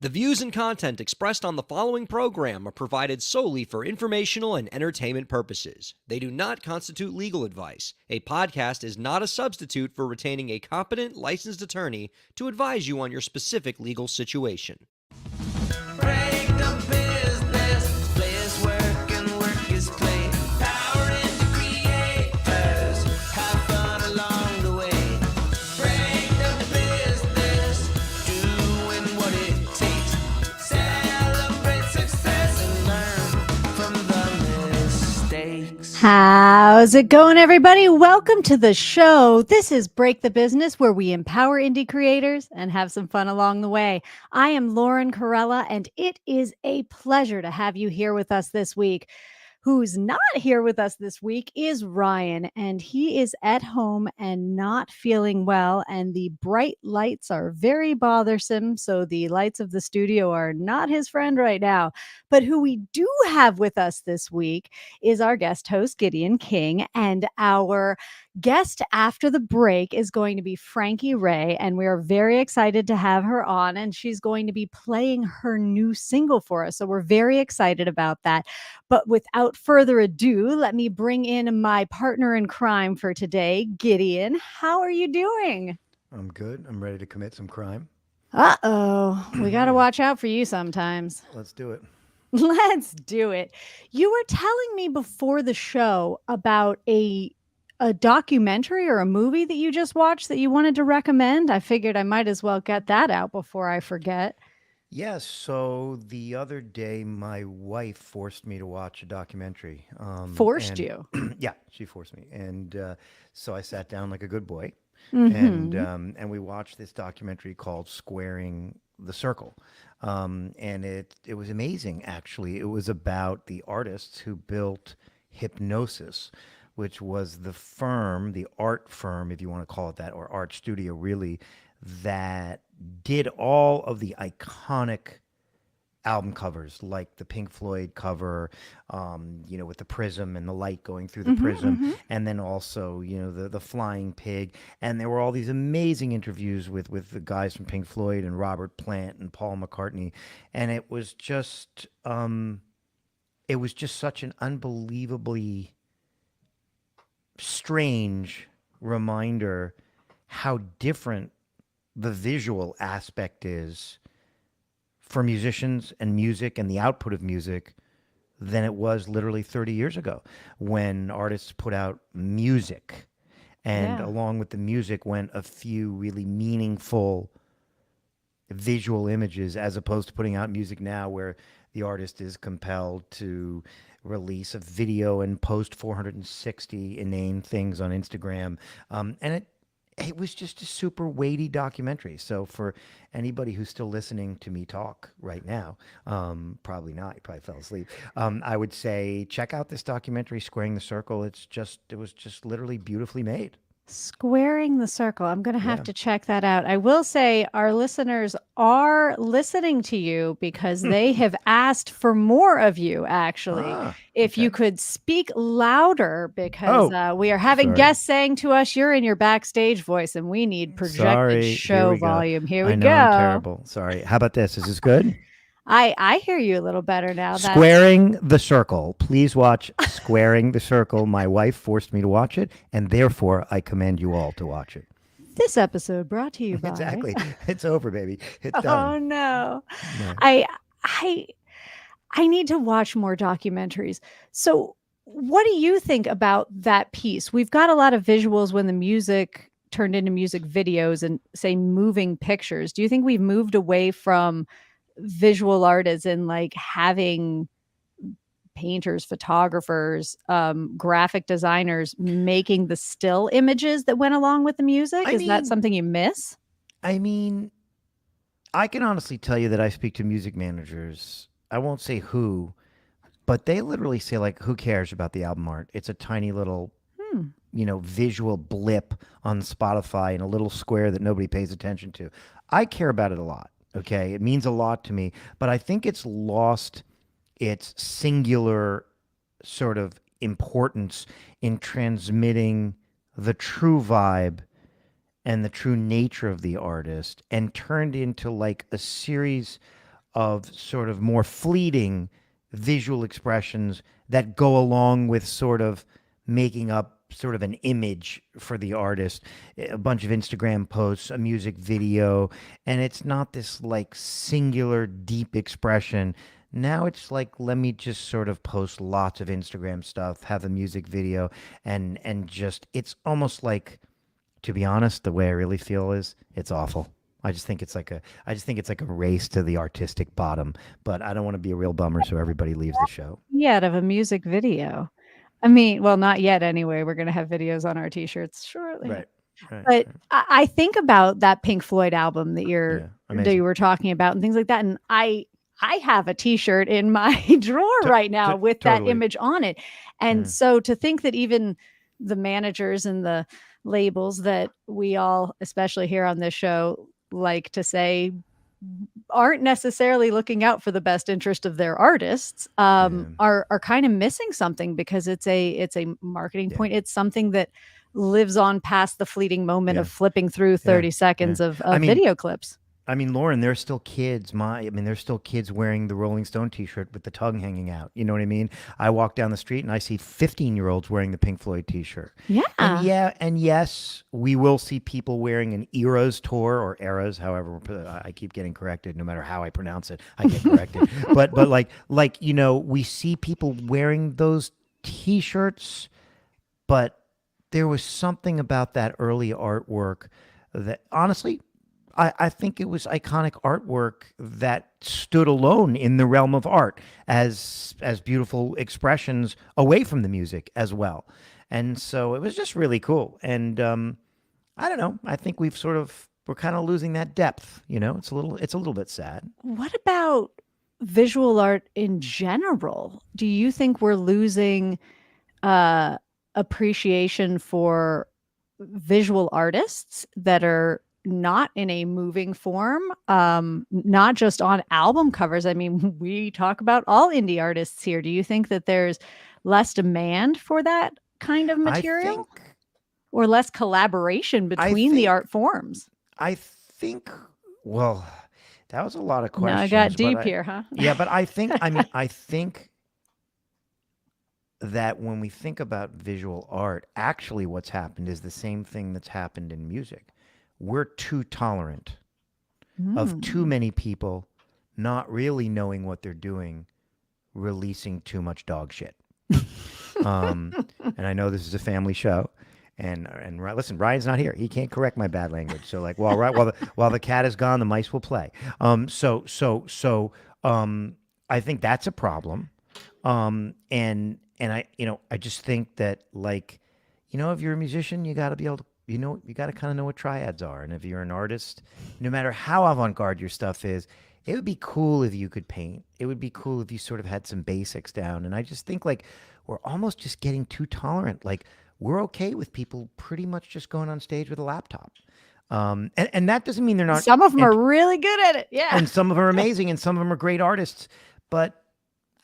The views and content expressed on the following program are provided solely for informational and entertainment purposes. They do not constitute legal advice. A podcast is not a substitute for retaining a competent, licensed attorney to advise you on your specific legal situation. Break the business, play is work and work is play. Power into creators, have fun along the way. Break the business, doing what it takes. Celebrate success and learn from the mistakes. How's it going, everybody? Welcome to the show. This is Break the Business, where we empower indie creators and have some fun along the way. I am Ryan Kairalla, and it is a pleasure to have you here with us this week. Who's not here with us this week is Ryan, and he is at home and not feeling well, and the bright lights are very bothersome, so the lights of the studio are not his friend right now. But who we do have with us this week is our guest host, Gideon King, and our guest after the break is going to be Frankie Ray, and we are very excited to have her on, and she's going to be playing her new single for us, so we're very excited about that. But without further ado, let me bring in my partner in crime for today, Gideon. How are you doing? I'm good. I'm ready to commit some crime. Uh-oh, we got to watch out for you sometimes. Let's do it. Let's do it. You were telling me before the show about a documentary or a movie that you just watched that you wanted to recommend. I figured I might as well get that out before I forget. Yes. So the other day, my wife forced me to watch a documentary. Forced you? Yeah, she forced me, and so I sat down like a good boy, Mhm. and we watched this documentary called "Squaring the Circle," and it was amazing. Actually, it was about the artists who built Hypnosis, which was the firm, the art firm, if you want to call it that, or art studio, really, that did all of the iconic album covers, like the Pink Floyd cover, with the prism and the light going through the prism, and then also, the flying pig. And there were all these amazing interviews with the guys from Pink Floyd and Robert Plant and Paul McCartney, and it was just such an unbelievably strange reminder how different the visual aspect is for musicians and music and the output of music than it was literally 30 years ago when artists put out music. And Yeah. along with the music went a few really meaningful visual images, as opposed to putting out music now where the artist is compelled to release a video and post 460 inane things on Instagram. And it was just a super weighty documentary. So for anybody who's still listening to me talk right now, probably not, you probably fell asleep. I would say check out this documentary, Squaring the Circle. It was just literally beautifully made. Squaring the Circle. I'm going to have Yeah. to check that out. I will say our listeners are listening to you because they have asked for more of you, actually. If you could speak louder, because we are having sorry. guests saying to us, you're in your backstage voice and we need projected Sorry. Here show we go. volume. Here we I know go. I'm terrible. Sorry. How about this? Is this good? I hear you a little better now. Squaring the Circle. Please watch Squaring the Circle. My wife forced me to watch it, and therefore I commend you all to watch it. This episode brought to you by... Exactly. It's over, baby. It's Oh, done. no. No. I need to watch more documentaries. So what do you think about that piece? We've got a lot of visuals when the music turned into music videos and, say, moving pictures. Do you think we've moved away from visual art as in like having painters, photographers, graphic designers making the still images that went along with the music? Is that something you miss? I mean, I can honestly tell you that I speak to music managers. I won't say who, but they literally say, like, who cares about the album art? It's a tiny little, visual blip on Spotify in a little square that nobody pays attention to. I care about it a lot. Okay, it means a lot to me, but I think it's lost its singular sort of importance in transmitting the true vibe and the true nature of the artist, and turned into like a series of sort of more fleeting visual expressions that go along with sort of making up sort of an image for the artist, a bunch of Instagram posts, a music video, and it's not this like singular deep expression. Now it's like, let me just sort of post lots of Instagram stuff, have a music video, and just, it's almost like, to be honest, the way I really feel is it's awful. I just think it's like a race to the artistic bottom, but I don't want to be a real bummer, so everybody leaves the show. Yet of a music video. I mean, well, not yet anyway. We're going to have videos on our t-shirts shortly. Right. But I think about that Pink Floyd album that Yeah, that amazing. you were talking about and things like that. And I have a t-shirt in my drawer right now with totally. that image on it. And so to think that even the managers and the labels that we all, especially here on this show, like to say aren't necessarily looking out for the best interest of their artists, are kind of missing something, because it's a marketing point. It's something that lives on past the fleeting moment of flipping through 30 seconds of video clips. I mean, Lauren, there's still kids. There's still kids wearing the Rolling Stone T-shirt with the tongue hanging out. You know what I mean? I walk down the street and I see 15-year-olds wearing the Pink Floyd T-shirt. Yeah, and yes, we will see people wearing an Eras tour or Eras, however I keep getting corrected. No matter how I pronounce it, I get corrected. but like we see people wearing those T-shirts, but there was something about that early artwork that honestly, I think it was iconic artwork that stood alone in the realm of art as beautiful expressions away from the music as well. And so it was just really cool. And I don't know. I think we're kind of losing that depth. It's a little bit sad. What about visual art in general? Do you think we're losing appreciation for visual artists that are not in a moving form, not just on album covers? I mean, we talk about all indie artists here. Do you think that there's less demand for that kind of material, or less collaboration between the art forms? I think, well, that was a lot of questions. No, I got deep here, huh? Yeah, but I think that when we think about visual art, actually what's happened is the same thing that's happened in music. We're too tolerant of too many people not really knowing what they're doing, releasing too much dog shit. And I know this is a family show, and listen, Ryan's not here. He can't correct my bad language. So like, while the cat is gone, the mice will play. So I think that's a problem. And I just think that, like, if you're a musician, you got to be able to, you got to kind of know what triads are. And if you're an artist, no matter how avant-garde your stuff is, it would be cool if you could paint. It would be cool if you sort of had some basics down. And I just think, like, we're almost just getting too tolerant. Like, we're okay with people pretty much just going on stage with a laptop. And that doesn't mean they're not. Some of them are really good at it. Yeah. And some of them are amazing, and some of them are great artists. But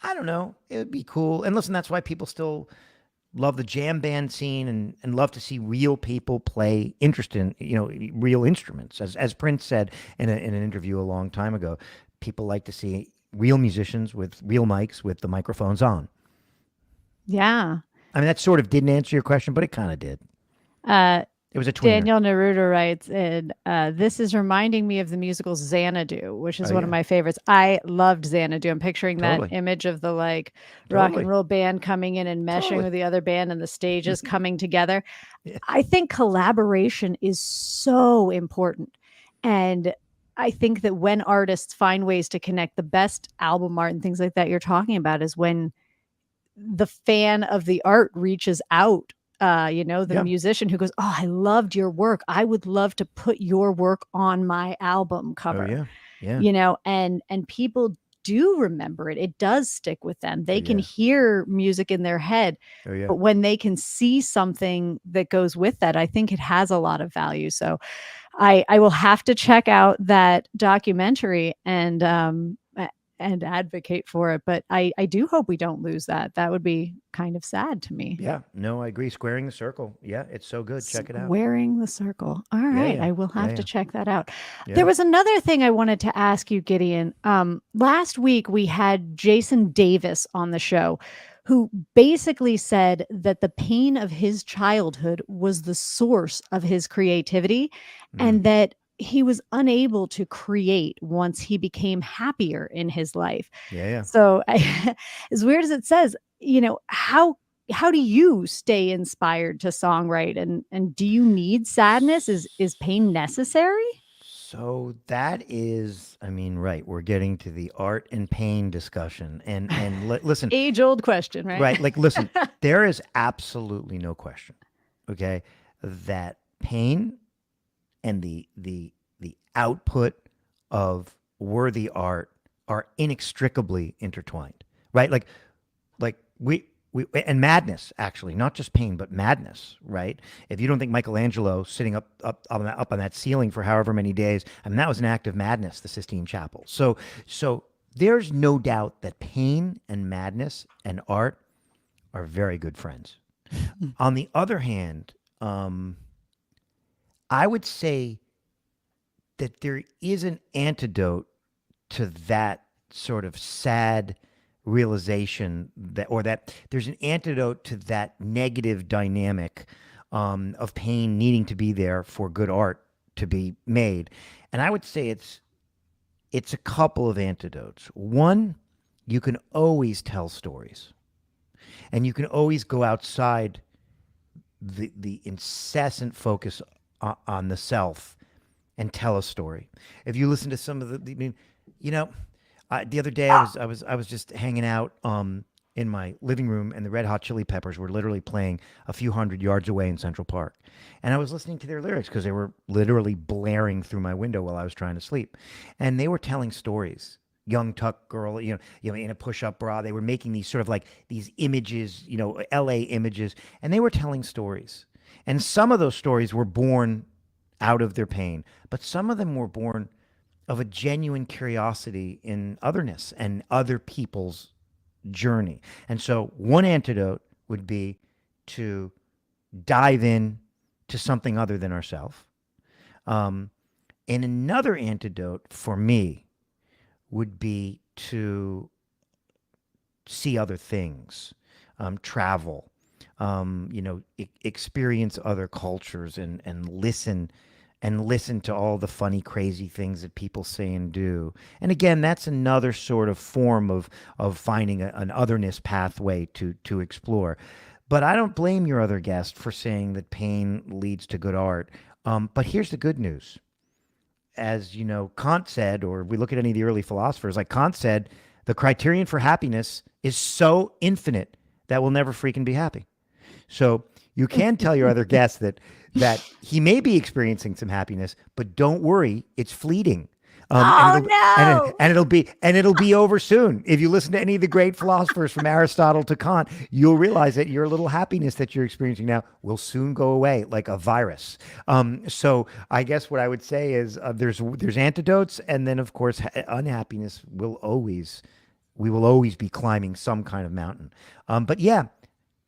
I don't know. It would be cool. And listen, that's why people still love the jam band scene and love to see real people play real instruments. As Prince said in an interview a long time ago, people like to see real musicians with real mics with the microphones on. Yeah. I mean, that sort of didn't answer your question, but it kind of did. It was a tweener. Daniel Neruda writes, this is reminding me of the musical Xanadu, which is one of my favorites. I loved Xanadu. I'm picturing that image of the rock and roll band coming in and meshing with the other band and the stages coming together. Yeah. I think collaboration is so important. And I think that when artists find ways to connect, the best album art and things like that you're talking about is when the fan of the art reaches out. The musician who goes, "Oh, I loved your work. I would love to put your work on my album cover." And people do remember it. It does stick with them. They can hear music in their head, but when they can see something that goes with that, I think it has a lot of value. So I will have to check out that documentary, and and advocate for it. But I do hope we don't lose that. That would be kind of sad to me. Yeah, no, I agree. Squaring the Circle. Yeah, it's so good. Check it out. Squaring the Circle. All Yeah, right. yeah. I will have Yeah, to yeah. check that out. Yeah. There was another thing I wanted to ask you, Gideon. Last week we had Jason Davis on the show, who basically said that the pain of his childhood was the source of his creativity, and that he was unable to create once he became happier in his life. Yeah, yeah. So as weird as it says, how do you stay inspired to songwrite, and do you need sadness? Is pain necessary? So that is, I mean, right. We're getting to the art and pain discussion, and listen, Age old question, right? right? Like, listen, there is absolutely no question, okay, that pain and the output of worthy art are inextricably intertwined, right? Like we and madness, actually, not just pain but madness, right? If you don't think Michelangelo sitting up on that ceiling for however many days, I mean, that was an act of madness, the Sistine Chapel. So there's no doubt that pain and madness and art are very good friends. On the other hand, I would say that there is an antidote to that sort of sad realization that there's an antidote to that negative dynamic of pain needing to be there for good art to be made. And I would say it's a couple of antidotes. One, you can always tell stories, and you can always go outside the incessant focus on the self and tell a story. If you listen to some of I mean, you know, the other day I was just hanging out in my living room, and the Red Hot Chili Peppers were literally playing a few hundred yards away in Central Park, and I was listening to their lyrics because they were literally blaring through my window while I was trying to sleep, and they were telling stories. Young tuck girl, in a push-up bra. They were making these sort of like these images, LA images, and they were telling stories. And some of those stories were born out of their pain, but some of them were born of a genuine curiosity in otherness and other people's journey. And so one antidote would be to dive in to something other than ourselves. And another antidote for me would be to see other things, travel, experience other cultures, and listen to all the funny, crazy things that people say and do. And again, that's another sort of form of finding an otherness pathway to explore. But I don't blame your other guest for saying that pain leads to good art. But here's the good news. As Kant said, or we look at any of the early philosophers, like Kant said, the criterion for happiness is so infinite that we'll never freaking be happy. So you can tell your other guest that he may be experiencing some happiness, but don't worry, it's fleeting. And it'll be over soon. If you listen to any of the great philosophers from Aristotle to Kant, you'll realize that your little happiness that you're experiencing now will soon go away like a virus. So I guess what I would say is there's antidotes, and then of course unhappiness we will always be climbing some kind of mountain. But yeah,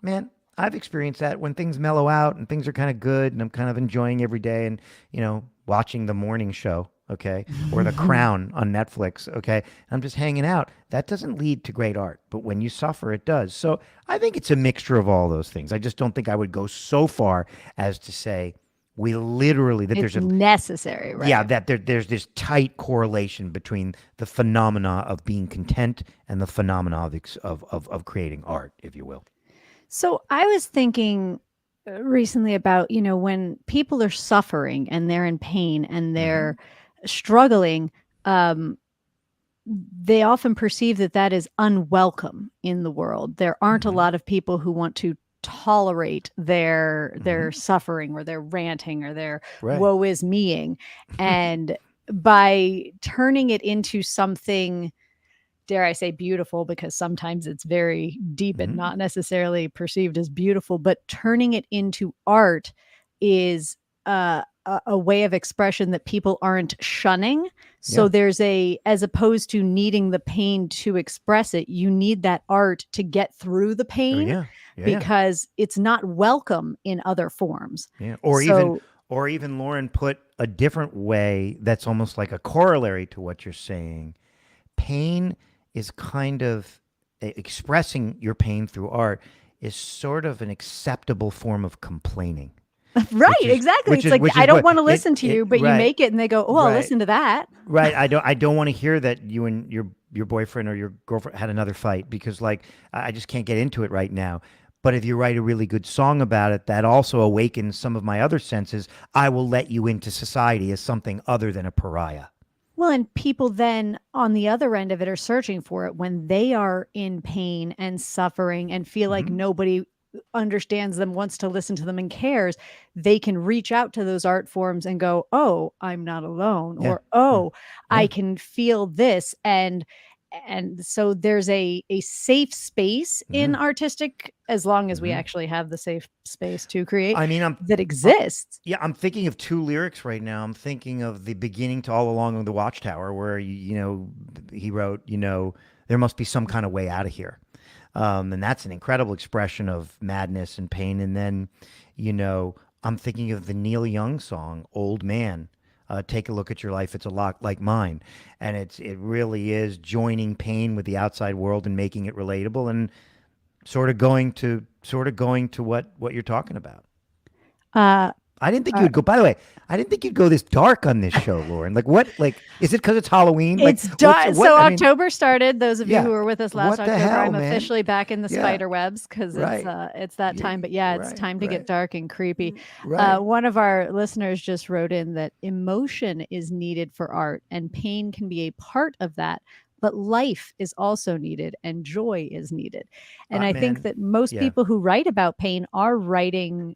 man, I've experienced that when things mellow out and things are kind of good, and I'm kind of enjoying every day, and watching the morning show. Okay, or The Crown on Netflix. Okay, I'm just hanging out. That doesn't lead to great art, but when you suffer, it does. So I think it's a mixture of all those things. I just don't think I would go so far as to say we literally there's necessary, right? Yeah, that there's this tight correlation between the phenomena of being content and the phenomena of creating art, if you will. So I was thinking recently about when people are suffering and they're in pain and they're struggling, they often perceive that is unwelcome in the world. There aren't a lot of people who want to tolerate their suffering or their ranting or their woe is meing. And by turning it into something, dare I say, beautiful, because sometimes it's very deep and not necessarily perceived as beautiful, but turning it into art is a way of expression that people aren't shunning. So Yeah. there's as opposed to needing the pain to express it, you need that art to get through the Oh, pain yeah. Yeah. Yeah. because it's not welcome in other forms. Yeah. So Or even Lauren, put a different way that's almost like a corollary to what you're saying. Pain is kind of expressing your pain through art is sort of an acceptable form of complaining. right, Which is exactly. which It's is like which I is don't what want to listen to you, but you right, make it and they go, "Oh, I'll right, listen to that." right. I don't want to hear that you and your boyfriend or your girlfriend had another fight because like I just can't get into it right now. But if you write a really good song about it that also awakens some of my other senses, I will let you into society as something other than a pariah. Well, and people then on the other end of it are searching for it when they are in pain and suffering and feel like Hmm. nobody understands them, wants to listen to them, and cares. They can reach out to those art forms and go, "Oh, I'm not alone," Yeah. or Yeah. "Oh, I Yeah. can feel this." And so there's a safe space Yeah. in artistic, as long as we Hmm. actually have the safe space to create, I mean, that uh, exists. yeah, I'm thinking of two lyrics right now. I'm thinking of the beginning to All Along on the Watchtower, where he wrote, there must be some kind of way out of here, and that's an incredible expression of madness and pain. And then, you know, I'm thinking of the Neil Young song "Old Man." Take a look at your life; it's a lot like mine, and it really is joining pain with the outside world and making it relatable, and sort of going to what you're talking about. Uh, I didn't think you uh, would go. By the way, I didn't think you'd go this dark on this show, Lauren. Like what? Like is it because it's Halloween? Like It's what's done. what? So I mean, October started. Those of you yeah. who were with us last What the October, hell, I'm man? officially back in the Yeah. spider webs because Right. it's that time. You But yeah, it's right. time to get Right. dark and creepy. Right. One of our listeners just wrote in that emotion is needed for art, and pain can be a part of that. But life is also needed, and joy is needed. And I think Man. that most Yeah. people who write about pain are writing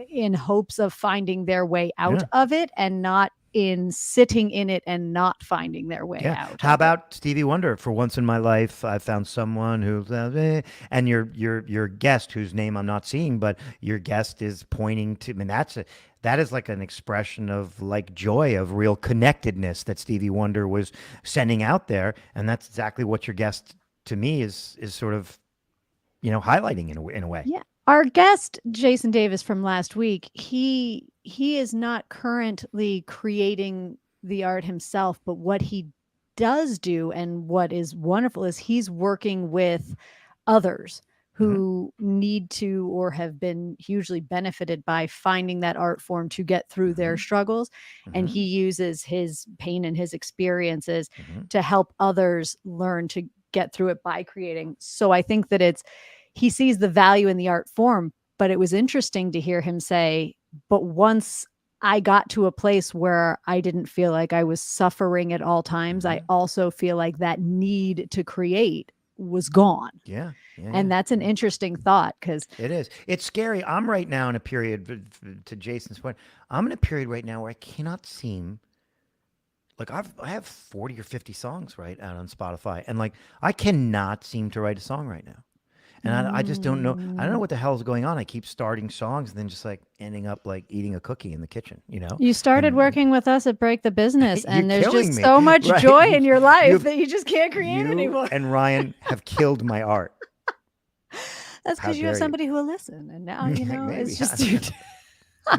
in hopes of finding their way out Yeah. of it, and not in sitting in it and not finding their way Yeah. out How of it. about Stevie Wonder? For once in my life, I found someone who, and your guest, whose name I'm not seeing, but your guest is pointing to. I mean, that is like an expression of like joy, of real connectedness that Stevie Wonder was sending out there, and that's exactly what your guest to me is sort of highlighting in a way. Yeah. Our guest, Jason Davis from last week, he is not currently creating the art himself, but what he does do and what is wonderful is he's working with others Hmm. who need to or have been hugely benefited by finding that art form to get through their Hmm. struggles. And Hmm. he uses his pain and his experiences Hmm. to help others learn to get through it by creating. So I think that he sees the value in the art form, but it was interesting to hear him say, but once I got to a place where I didn't feel like I was suffering at all times, I Hmm. also feel like that need to create was gone. Yeah. Yeah. And Yeah. that's an interesting thought because It is. It's scary. I'm right now in a period, to Jason's point, I'm in a period right now where I cannot seem like I have 40 or 50 songs right out on Spotify, and like I cannot seem to write a song right now. And I just don't know. I don't know what the hell is going on. I keep starting songs and then just like ending up like eating a cookie in the kitchen, you started And working with us at Break the Business, you're and there's killing just me, so much right? joy in your life You've- that you just can't create you anymore. and Ryan have killed my art. That's How because you have dare you? somebody who will listen. And now, Maybe. it's just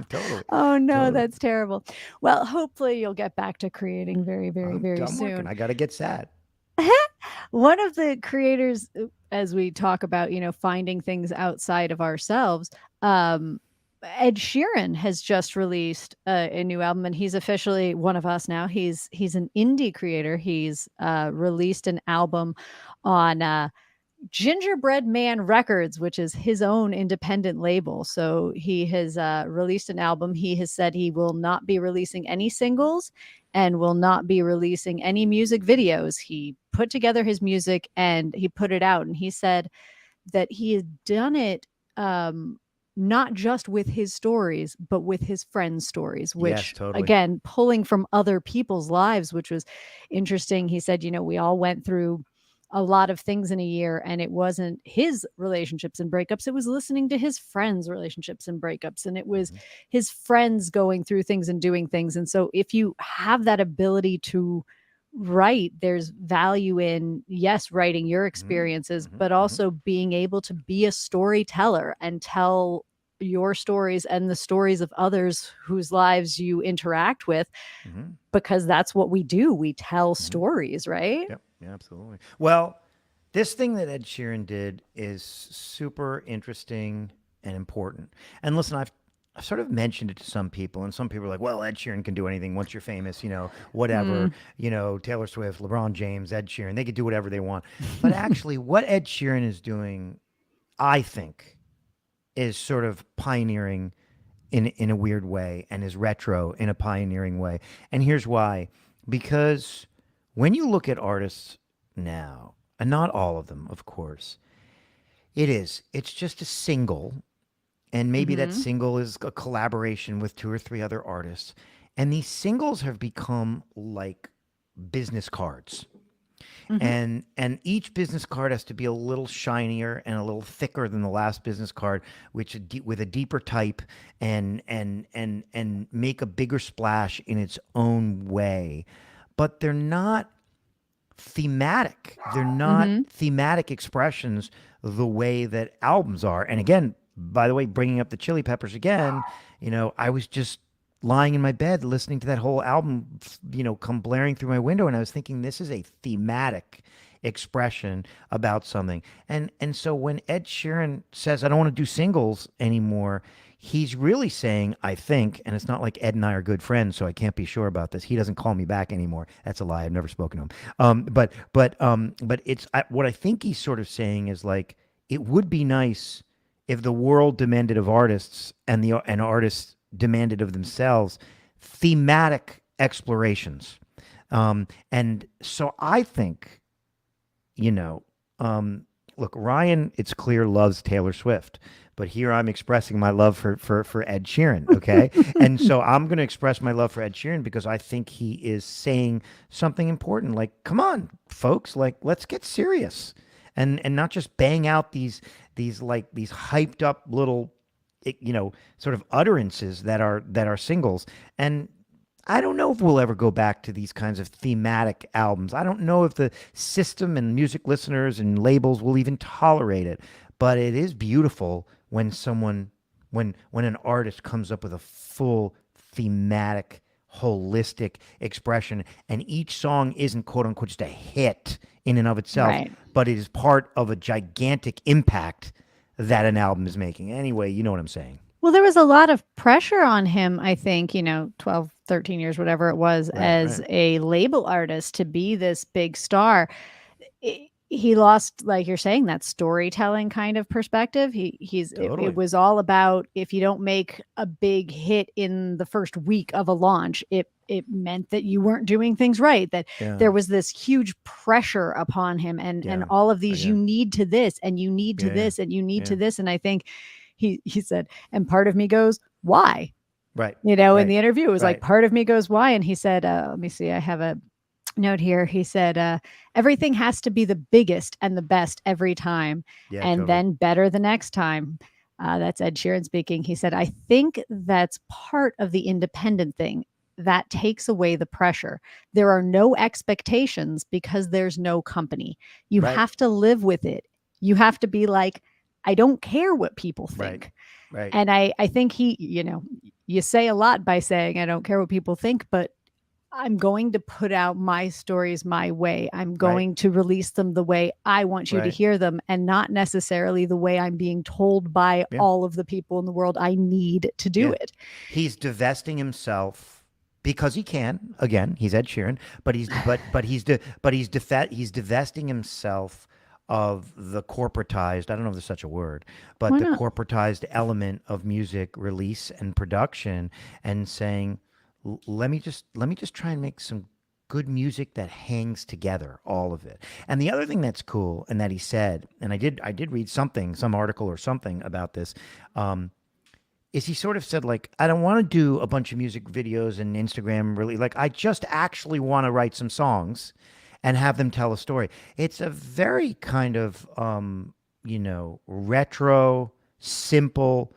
Totally. Oh no, Totally. that's terrible. Well, hopefully you'll get back to creating very, very, very I'm working. soon. I got to get sad. One of the creators, as we talk about, finding things outside of ourselves, Ed Sheeran has just released a new album, and he's officially one of us now. He's an indie creator. He's released an album on Gingerbread Man Records, which is his own independent label. So he has released an album. He has said he will not be releasing any singles and will not be releasing any music videos. He put together his music and he put it out. And he said that he has done it not just with his stories, but with his friends' stories, Yes, which totally. again, pulling from other people's lives, which was interesting. He said, we all went through a lot of things in a year, and it wasn't his relationships and breakups, it was listening to his friends' relationships and breakups, and it was Mhm. his friends going through things and doing things. And so if you have that ability to write, there's value in, yes, writing your Mhm. experiences, Mhm. but Mhm. also being able to be a storyteller and tell your stories and the stories of others whose lives you interact with, Mhm. because that's what we do. We tell Mhm. stories, right? Yep. Yeah, absolutely. Well, this thing that Ed Sheeran did is super interesting and important. And listen, I've sort of mentioned it to some people, and some people are like, "Well, Ed Sheeran can do anything once you're famous, whatever, Mm. Taylor Swift, LeBron James, Ed Sheeran, they could do whatever they want." But actually, what Ed Sheeran is doing, I think, is sort of pioneering in a weird way, and is retro in a pioneering way. And here's why. Because when you look at artists now, and not all of them, of course, it's just a single, and maybe that Mhm. single is a collaboration with two or three other artists. And these singles have become like business cards. Mhm. And each business card has to be a little shinier and a little thicker than the last business card, with a deeper type, and make a bigger splash in its own way. But they're not thematic. They're not Mhm. thematic expressions the way that albums are. And again, by the way, bringing up the Chili Peppers again, I was just lying in my bed listening to that whole album, come blaring through my window, and I was thinking, this is a thematic expression about something. And so when Ed Sheeran says, I don't want to do singles anymore, he's really saying, I think, and it's not like Ed and I are good friends, so I can't be sure about this. He doesn't call me back anymore. That's a lie. I've never spoken to him. But what I think he's sort of saying is like, it would be nice if the world demanded of artists, and artists demanded of themselves, thematic explorations. And so I think, you know, um, look, Ryan, it's clear, loves Taylor Swift, but here I'm expressing my love for Ed Sheeran. Okay, and so I'm going to express my love for Ed Sheeran because I think he is saying something important. Like, come on, folks, like let's get serious, and not just bang out these hyped up little, sort of utterances that are singles. And I don't know if we'll ever go back to these kinds of thematic albums. I don't know if the system and music listeners and labels will even tolerate it. But it is beautiful when when an artist comes up with a full thematic, holistic expression, and each song isn't quote unquote just a hit in and of itself, Right. but it is part of a gigantic impact that an album is making. Anyway, you know what I'm saying. Well, there was a lot of pressure on him, I think, 12, 13 years, whatever it was, Right, as right. a label artist to be this big star. He lost, like you're saying, that storytelling kind of perspective. It Totally. was all about, if you don't make a big hit in the first week of a launch, it meant that you weren't doing things right, that Yeah. there was this huge pressure upon him, and Yeah. all of these, Yeah. you need to this, and you need to Yeah. Yeah. this, and you need Yeah. to this. And I think he said, and part of me goes, why? Right. In Right. the interview, it was like, Right. part of me goes, why? And he said, let me see, I have a note here. He said, everything has to be the biggest and the best every time, Yeah, and totally. then better the next time. That's Ed Sheeran speaking. He said, I think that's part of the independent thing. That takes away the pressure. There are no expectations because there's no company. You Right. have to live with it. You have to be like, I don't care what people Right. think. Right. And I think you say a lot by saying, I don't care what people think, but I'm going to put out my stories my way. I'm Right. going to release them the way I want you to Right. hear them, and not necessarily the way I'm being told by Yeah. all of the people in the world I need to do Yeah. it. He's divesting himself because he can. Again, he's Ed Sheeran, but he's divesting himself of the corporatized, I don't know if there's such a word, but Why the not? corporatized element of music release and production, and saying, let me just try and make some good music that hangs together, all of it. And the other thing that's cool, and that he said, and I did read some article or something about this, is he sort of said, like, I don't want to do a bunch of music videos and Instagram, really, like, I just actually want to write some songs and have them tell a story. It's a very kind of retro, simple,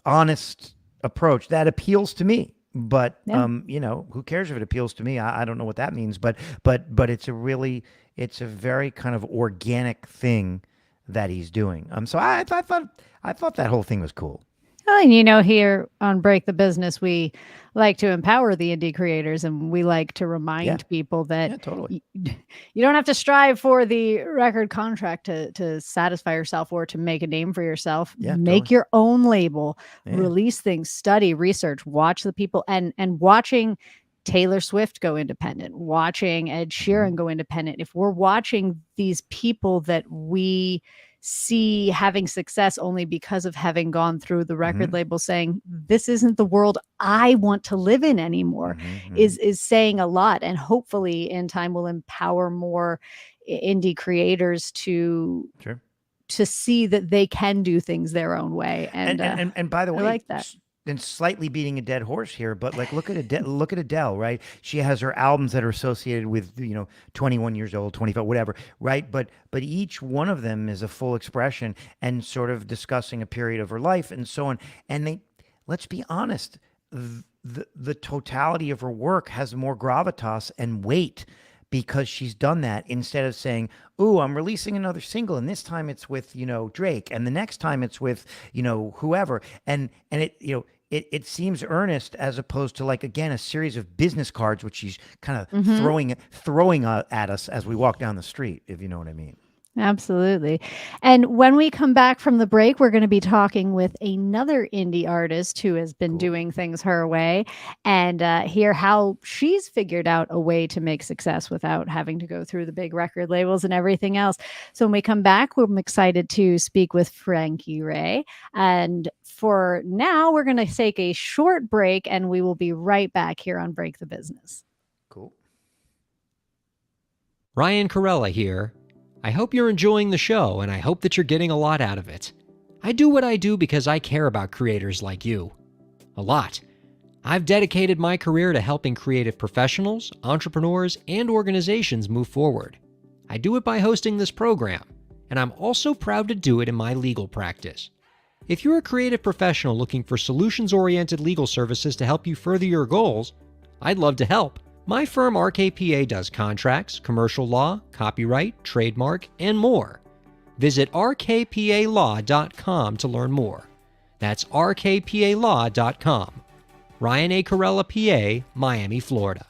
honest approach that appeals to me. But Yeah. who cares if it appeals to me? I don't know what that means, but it's a very kind of organic thing that he's doing. So I thought that whole thing was cool. Well, and here on Break the Business, we like to empower the indie creators, and we like to Yeah. remind people that Yeah, totally. you don't have to strive for the record contract to satisfy yourself or to make a name for yourself. Yeah, Make totally. your own label, Yeah. release things, study, research, watch the people, and watching Taylor Swift go independent, watching Ed Sheeran go independent. If we're watching these people that we see having success only because of having gone through the record label saying this isn't the world I want to live in anymore, is saying a lot, and hopefully in time will empower more indie creators to Sure. see that they can do things their own way. And by the I way, like that. And slightly beating a dead horse here, but like look at Adele, right? She has her albums that are associated with 21 years old, 25, whatever, right? But each one of them is a full expression and sort of discussing a period of her life and so on. And let's be honest, the totality of her work has more gravitas and weight because she's done that, instead of saying, "Ooh, I'm releasing another single, and this time it's with Drake, and the next time it's with whoever," and it seems earnest, as opposed to, like, again, a series of business cards which she's kind of throwing at us as we walk down the street, if you know what I mean. Absolutely. And when we come back from the break, we're going to be talking with another indie artist who has been doing things her way, and hear how she's figured out a way to make success without having to go through the big record labels and everything else. So when we come back, I'm excited to speak with Frankie Ray. And for now, we're going to take a short break, and we will be right back here on Break the Business. Cool. Ryan Kairalla here. I hope you're enjoying the show, and I hope that you're getting a lot out of it. I do what I do because I care about creators like you. A lot. I've dedicated my career to helping creative professionals, entrepreneurs, and organizations move forward. I do it by hosting this program, and I'm also proud to do it in my legal practice. If you're a creative professional looking for solutions-oriented legal services to help you further your goals, I'd love to help. My firm RKPA does contracts, commercial law, copyright, trademark, and more. Visit rkpalaw.com to learn more. That's rkpalaw.com. Ryan A. Kairalla, PA, Miami, Florida.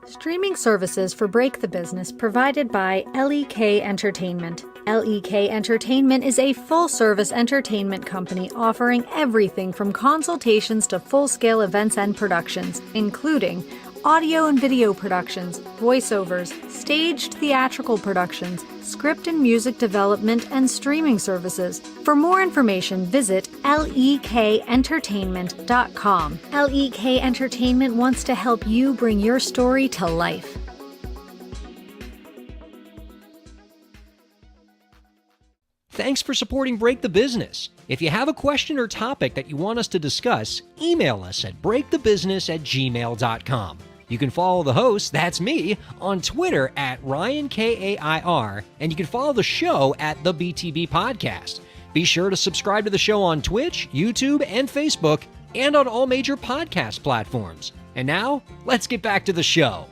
Streaming services for Break the Business provided by LEK Entertainment. LEK Entertainment is a full-service entertainment company offering everything from consultations to full-scale events and productions, including audio and video productions, voiceovers, staged theatrical productions, script and music development, and streaming services. For more information, visit lekentertainment.com. LEK Entertainment wants to help you bring your story to life. Thanks for supporting Break the Business. If you have a question or topic that you want us to discuss, email us at breakthebusiness@gmail.com. You can follow the host, that's me, on Twitter at Ryan Kair, and you can follow the show at the BTB Podcast. Be sure to subscribe to the show on Twitch, YouTube, and Facebook, and on all major podcast platforms. And now, let's get back to the show.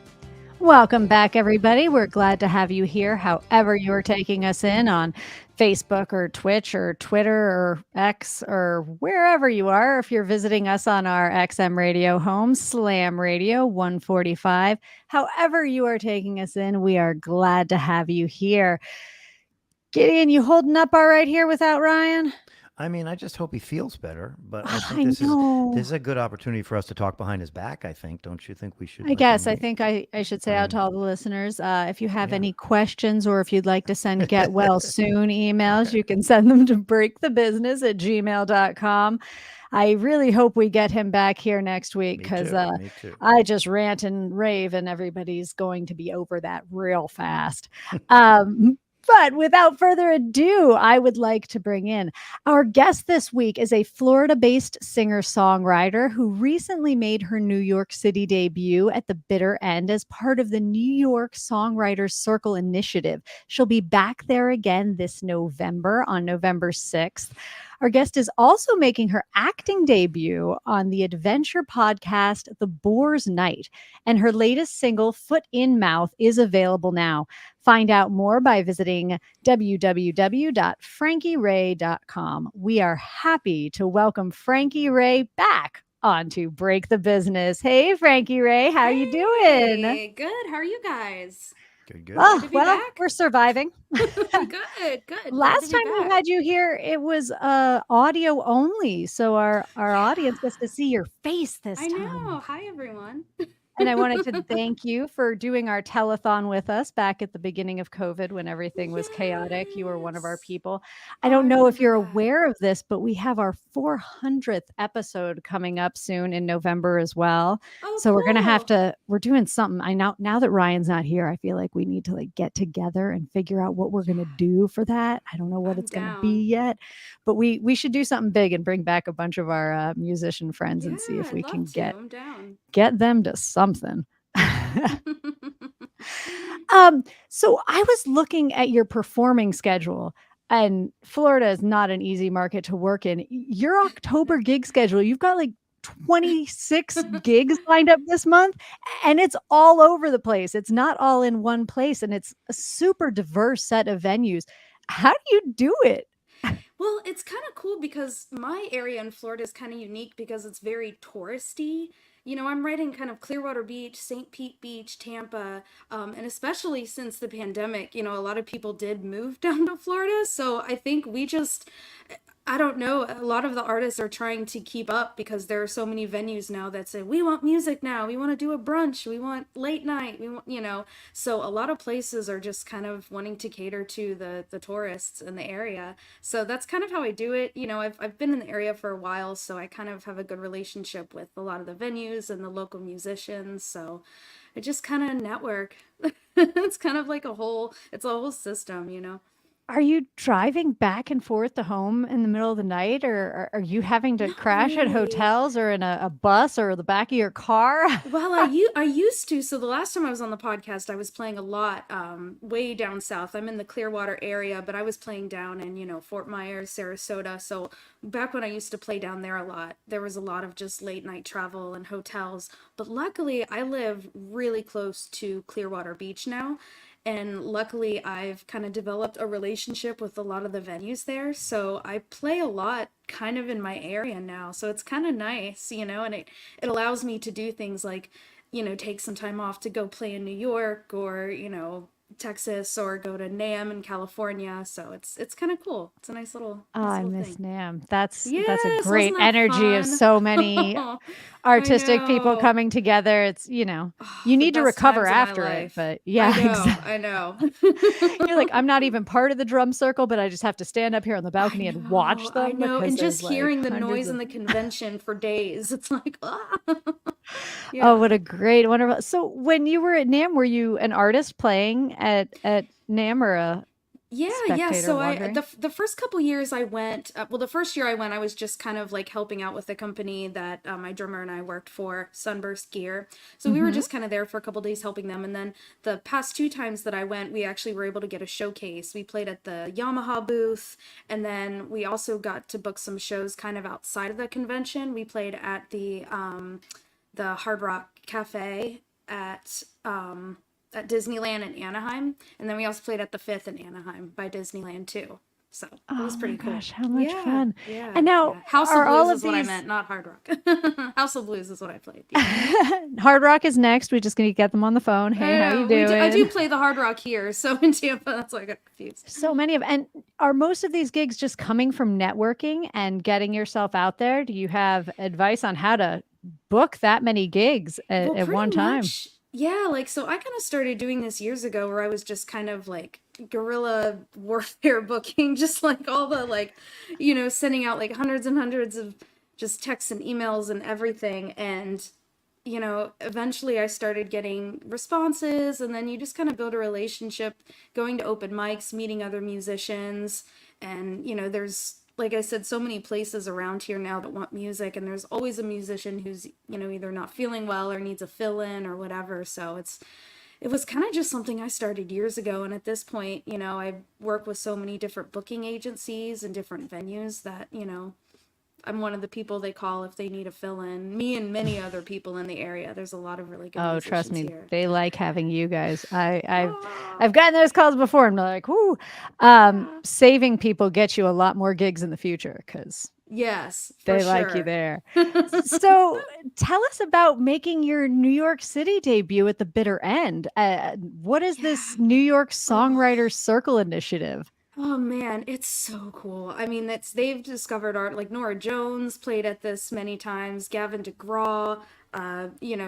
Welcome back, everybody. We're glad to have you here, however you're taking us in on Facebook or Twitch or Twitter or X or wherever you are. If you're visiting us on our XM radio home, Slam Radio 145, however you are taking us in, we are glad to have you here. Gideon, you holding up all right here without Ryan? I mean, I just hope he feels better, but I I think this know. is a good opportunity for us to talk behind his back, I think. Don't you think we should? I guess I think I should say out to all the listeners, if you have any questions or if you'd like to send get well soon emails, you can send them to breakthebusiness@gmail.com. I really hope we get him back here next week because Me too. I just rant and rave and everybody's going to be over that real fast. But without further ado, I would like to bring in our guest this week is a Florida-based singer-songwriter who recently made her New York City debut at the bitter end as part of the New York Songwriters Circle initiative. She'll be back there again this November on November 6th. Our guest is also making her acting debut on the adventure podcast, The Boar's Night, and her latest single, Foot in Mouth, is available now. Find out more by visiting www.frankieray.com. We are happy to welcome Frankie Ray back onto Break the Business. Hey, Frankie Ray, how you doing? Hey, good. How are you guys? Good. Oh, to be well, back. we're surviving. Good. Last time we had you here, it was audio only, so our audience gets to see your face this I time. know. Hi, everyone. And I wanted to thank you for doing our telethon with us back at the beginning of COVID when everything was chaotic. You were one of our Yes. people. I don't know if remember you're that. aware of this, but we have our 400th episode coming up soon in November as well. Oh, So we're going to have cool. we're doing something. I know now that Ryan's not here, I feel like we need to like get together and figure out what we're going to do for that. I don't know what I'm it's going to down. be yet, but we should do something big and bring back a bunch of our musician friends and see if Yeah, we I'd can love to. I'm down. get them to something. So I was looking at your performing schedule, and Florida is not an easy market to work in. Your October gig schedule, you've got like 26 gigs lined up this month, and it's all over the place. It's not all in one place, and it's a super diverse set of venues. How do you do it? Well, it's kind of cool because my area in Florida is kind of unique because it's very touristy. You know, I'm right in kind of Clearwater Beach, St. Pete Beach, Tampa, and especially since the pandemic, you know, a lot of people did move down to Florida. So I think I don't know, a lot of the artists are trying to keep up because there are so many venues now that say, we want music now, we want to do a brunch, we want late night, we want, you know. So a lot of places are just kind of wanting to cater to the tourists in the area. So that's kind of how I do it. You know, I've been in the area for a while, so I kind of have a good relationship with a lot of the venues and the local musicians. So I just kind of network. It's kind of like it's a whole system, you know. Are you driving back and forth to home in the middle of the night, or are you having to Not crash at really. hotels or in a bus or the back of your car? Well, I used to. So the last time I was on the podcast, I was playing a lot way down south. I'm in the Clearwater area, but I was playing down in, you know, Fort Myers, Sarasota. So back when I used to play down there a lot, there was a lot of just late night travel and hotels. But luckily, I live really close to Clearwater Beach now. And luckily, I've kind of developed a relationship with a lot of the venues there. So I play a lot kind of in my area now. So it's kind of nice, you know, and it allows me to do things like, you know, take some time off to go play in New York or, you know, Texas or go to NAMM in California. So it's kind of cool. It's a nice little, Oh, nice I little miss thing. NAMM. That's a Yes, great wasn't that energy of fun? so many I artistic people know. coming together. It's, you know, Oh, you the need to best recover times of my after it, life. but I yeah, know, exactly. I know. You're like, I'm not even part of the drum circle, but I just have to stand up here on the balcony and watch I them know. because And just there's like hearing the hundreds noise in of. the convention for days, it's like, ah. Oh, Yeah. what a great, wonderful. So when you were at NAMM, were you an artist playing at NAMM or a Yeah. spectator So wandering? the first couple years I went, well, the first year I went, I was just kind of like helping out with the company that my drummer and I worked for, Sunburst Gear. So we were Mm-hmm. just kind of there for a couple days helping them. And then the past two times that I went, we actually were able to get a showcase. We played at the Yamaha booth, and then we also got to book some shows kind of outside of the convention. We played at the Hard Rock Cafe at Disneyland in Anaheim, and then we also played at the Fifth in Anaheim by Disneyland too. So it was Oh my pretty cool. gosh, how much Yeah, fun. yeah, And now yeah. House of are all Blues of is what I these meant, not Hard Rock. House of Blues is what I played. Yeah. Hard Rock is next. We just need to get them on the phone. Hey, how you I do doing? play the Hard Rock here, so in Tampa, that's why I got confused. So many of, and are most of these gigs just coming from networking and getting yourself out there? Do you have advice on how to book that many gigs Well, at one pretty time? much. Yeah, like so I kind of started doing this years ago where I was just kind of like guerrilla warfare booking, just like all the like, you know, sending out like hundreds and hundreds of just texts and emails and everything. And eventually I started getting responses, and then you just kind of build a relationship, going to open mics, meeting other musicians. And, there's, like I said, so many places around here now that want music, and there's always a musician who's, either not feeling well or needs a fill in or whatever. So it was kind of just something I started years ago. And at this point, I work with so many different booking agencies and different venues that, I'm one of the people they call if they need a fill in. Me and many other people in the area. There's a lot of really good Oh, trust musicians me, here. they like having you guys. Ah, I've gotten those calls before, and they're like, "Whoo!" Saving people gets you a lot more gigs in the future because yes, for they sure. like you there. So, tell us about making your New York City debut at the Bitter End. What is this New York Songwriters Circle initiative? Oh man, it's so cool. I mean, they've discovered art like Nora Jones played at this many times, Gavin DeGraw,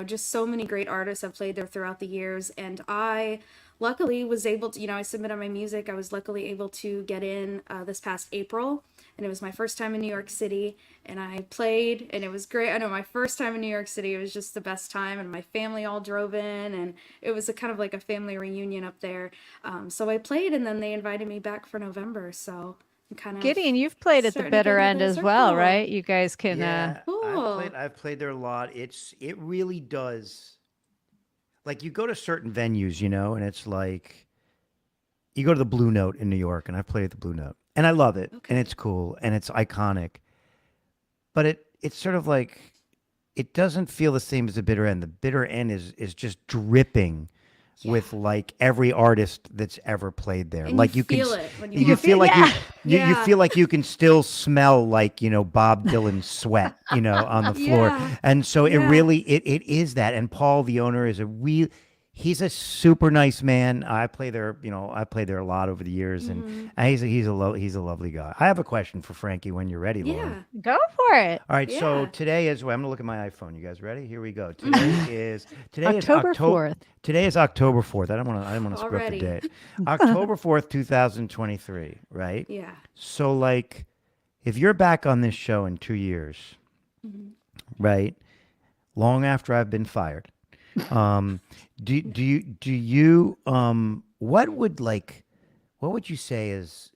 just so many great artists have played there throughout the years. And I luckily was able to, I submitted my music. I was luckily able to get in this past April, and it was my first time in New York City, and I played, and it was great. I know my first time in New York City, it was just the best time, and my family all drove in, and it was a kind of like a family reunion up there. So I played, and then they invited me back for November. So I'm kind of Gideon, you've played at the starting to Bitter go to End the as well, circle. right? You guys can. Yeah, Cool. I've played there a lot. It really does. Like you go to certain venues, and it's like you go to the Blue Note in New York, and I've played at the Blue Note, and I love it, and Okay. it's cool, and it's iconic. But it's sort of like it doesn't feel the same as the Bitter End. The Bitter End is just dripping with like every artist that's ever played there. And Like you you can feel s- it when you you walk feel in. like Yeah. you Yeah. feel like you can still smell like, Bob Dylan's sweat, on the floor. Yeah. And so it Yeah. really it is that. And Paul, the owner, is he's a super nice man. I play there a lot over the years, and he's a lovely guy. I have a question for Frankie when you're ready, Lauren. Yeah. Go for it. All right, so Yeah. today is. Well, I'm gonna look at my iPhone. You guys ready? Here we go. Today is October 4th. Today is October 4th. I don't want to screw up the Already. date. October 4th, 2023. Right. Yeah. So like, if you're back on this show in 2 years, right, long after I've been fired, do you what would you say is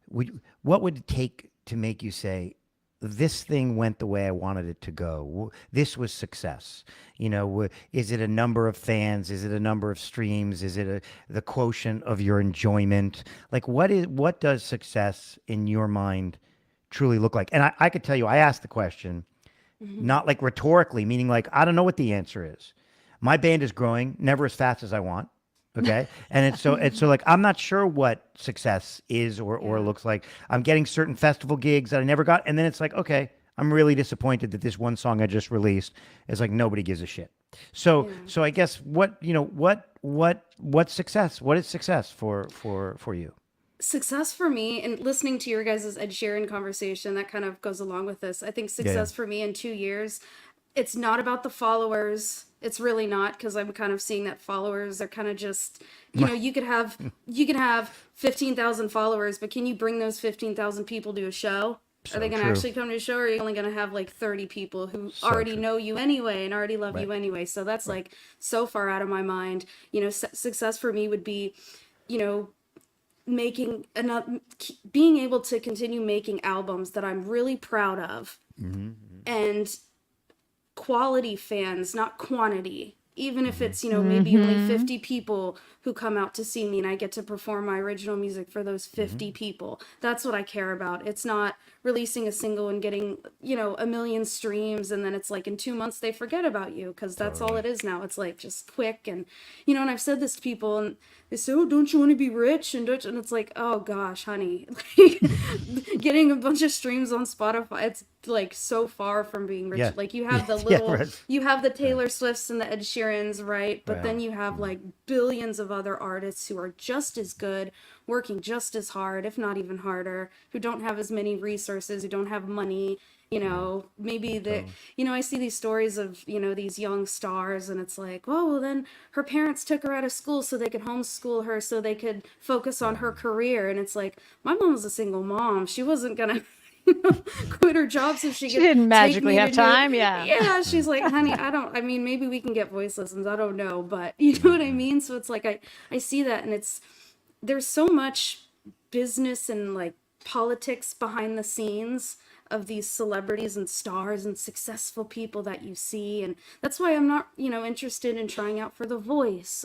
what would it take to make you say this thing went the way I wanted it to go? This was success. Is it a number of fans? Is it a number of streams? Is it the quotient of your enjoyment? Like what does success in your mind truly look like? And I could tell you, I asked the question, not like rhetorically, meaning like, I don't know what the answer is. My band is growing, never as fast as I want. Okay. And it's so like, I'm not sure what success is or looks like. I'm getting certain festival gigs that I never got. And then it's like, okay, I'm really disappointed that this one song I just released is like, nobody gives a shit. So I guess what's success? What is success for you? Success for me, and listening to your guys' Ed Sheeran conversation, that kind of goes along with this. I think success for me in 2 years, it's not about the followers. It's really not, because I'm kind of seeing that followers are kind of just, you could have 15,000 followers, but can you bring those 15,000 people to a show? Are they going to true. actually come to a show, or are you only going to have like 30 people who already know you anyway and already love you anyway? So that's like so far out of my mind. Success for me would be, making enough, being able to continue making albums that I'm really proud of, and quality fans, not quantity. Even if it's, maybe only 50 people who come out to see me and I get to perform my original music for those 50 people. That's what I care about. It's not releasing a single and getting, a million streams, and then it's like in 2 months they forget about you, because that's all it is now. It's like just quick. And, and I've said this to people, and they say, oh, don't you want to be rich? And it's like, oh gosh, honey, getting a bunch of streams on Spotify, it's like so far from being rich. Yeah. Like you have the Yeah, little, right. you have the Taylor Swifts and the Ed Sheerans, right? But then you have like billions of other artists who are just as good, working just as hard, if not even harder, who don't have as many resources, who don't have money. Maybe I see these stories of, these young stars, and it's like, well, then her parents took her out of school so they could homeschool her so they could focus on her career. And it's like, my mom was a single mom. She wasn't gonna, quit her job so she She could didn't take magically me have to time. Yeah. yeah, she's like, honey, I mean, maybe we can get voice lessons. I don't know, but you know what I mean? So it's like, I see that, and there's so much business and like politics behind the scenes of these celebrities and stars and successful people that you see, and that's why I'm not interested in trying out for The Voice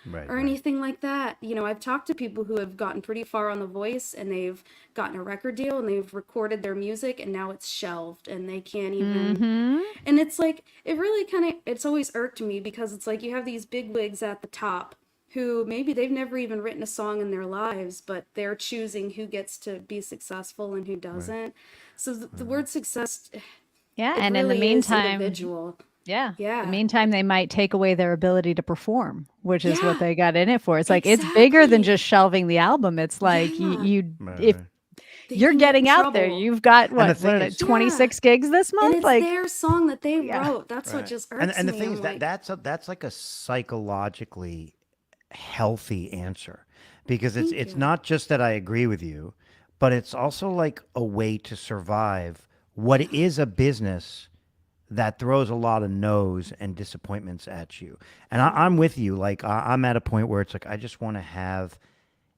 Right, or right. anything like that. I've talked to people who have gotten pretty far on The Voice, and they've gotten a record deal, and they've recorded their music, and now it's shelved, and they can't even. Mm-hmm. And it's like, it really it's always irked me, because it's like you have these big wigs at the top who maybe they've never even written a song in their lives, but they're choosing who gets to be successful and who doesn't. So the word success, Yeah. it And in the really is meantime, individual. yeah. Yeah. The meantime, they might take away their ability to perform, which is what Yeah, they got in it for. It's like it's bigger than exactly. just shelving the album. It's like Yeah, Right, if right. they you're can get in getting out there, trouble. you've got And the what thing are is, it, Yeah. 26 gigs this And month? it's Like, their song that they yeah. wrote. That's what right. just And irks the me. thing I'm is like, that's like a psychologically healthy answer, because thank it's you. not just that I agree with you, but it's also like a way to survive what is a business that throws a lot of no's and disappointments at you. And I'm with you. Like I'm at a point where it's like I just want to have